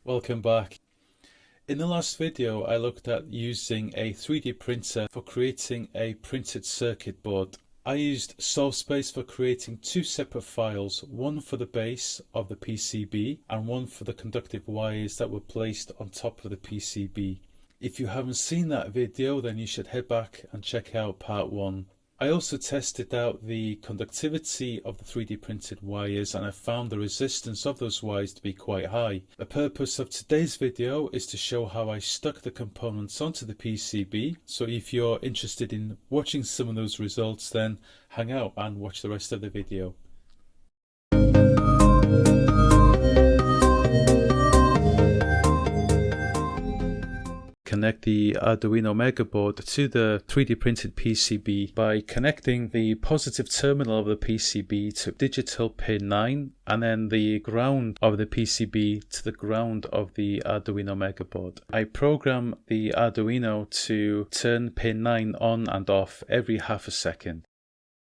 Welcome back. In the last video I looked at using a 3D printer for creating a printed circuit board. I used Solvespace for creating two separate files, one for the base of the PCB and one for the conductive wires that were placed on top of the PCB. If you haven't seen that video, then you should head back and check out part 1. I also tested out the conductivity of the 3D printed wires and I found the resistance of those wires to be quite high. The purpose of today's video is to show how I stuck the components onto the PCB, so if you're interested in watching some of those results, then hang out and watch the rest of the video. Connect the Arduino Mega board to the 3D printed PCB by connecting the positive terminal of the PCB to digital pin 9 and then the ground of the PCB to the ground of the Arduino Mega board. I program the Arduino to turn pin 9 on and off every half a second.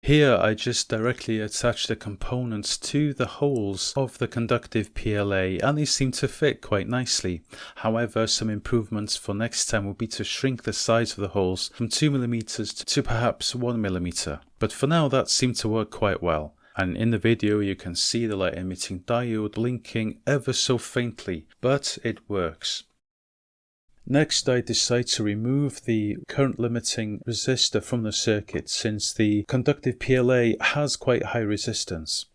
Here I just directly attach the components to the holes of the conductive PLA and they seem to fit quite nicely. However, some improvements for next time will be to shrink the size of the holes from 2mm to perhaps 1mm. But for now that seemed to work quite well. And in the video you can see the light emitting diode blinking ever so faintly, but it works. Next, I decide to remove the current limiting resistor from the circuit since the conductive PLA has quite high resistance.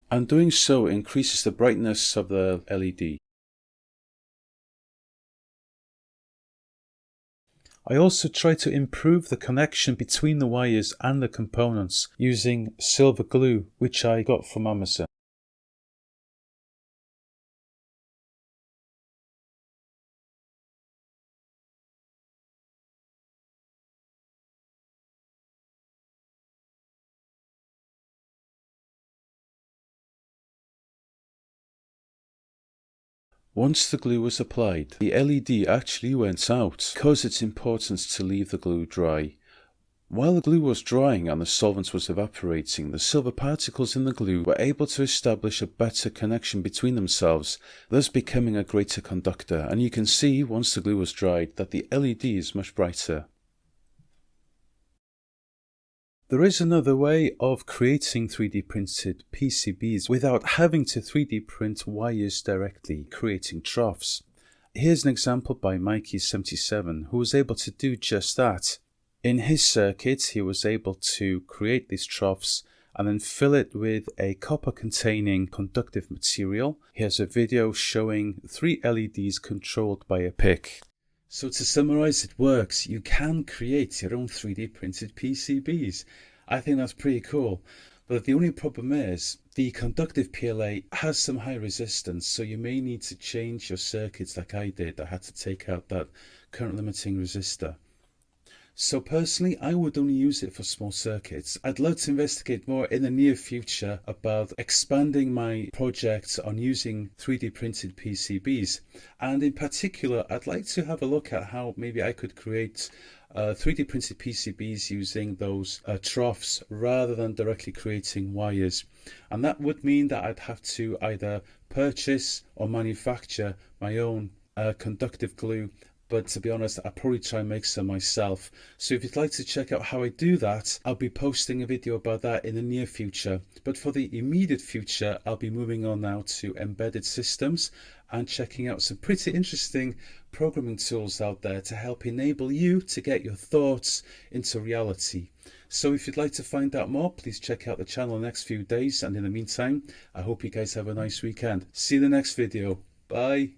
And doing so increases the brightness of the LED. I also try to improve the connection between the wires and the components using silver glue, which I got from Amazon. Once the glue was applied, the LED actually went out because it's important to leave the glue dry. While the glue was drying and the solvent was evaporating, the silver particles in the glue were able to establish a better connection between themselves, thus becoming a greater conductor, and you can see once the glue was dried that the LED is much brighter. There is another way of creating 3D printed PCBs without having to 3D print wires directly, creating troughs. Here's an example by Mikey77 who was able to do just that. In his circuit he was able to create these troughs and then fill it with a copper containing conductive material. Here's a video showing 3 LEDs controlled by a PIC. So to summarize, it works. You can create your own 3D printed PCBs. I think that's pretty cool. But the only problem is the conductive PLA has some high resistance, so you may need to change your circuits like I did. I had to take out that current limiting resistor. So personally, I would only use it for small circuits. I'd love to investigate more in the near future about expanding my projects on using 3D printed PCBs. And in particular, I'd like to have a look at how maybe I could create 3D printed PCBs using those troughs rather than directly creating wires. And that would mean that I'd have to either purchase or manufacture my own conductive glue. But to be honest, I'll probably try and make some myself. So if you'd like to check out how I do that, I'll be posting a video about that in the near future. But for the immediate future, I'll be moving on now to embedded systems and checking out some pretty interesting programming tools out there to help enable you to get your thoughts into reality. So if you'd like to find out more, please check out the channel the next few days. And in the meantime, I hope you guys have a nice weekend. See you in the next video. Bye.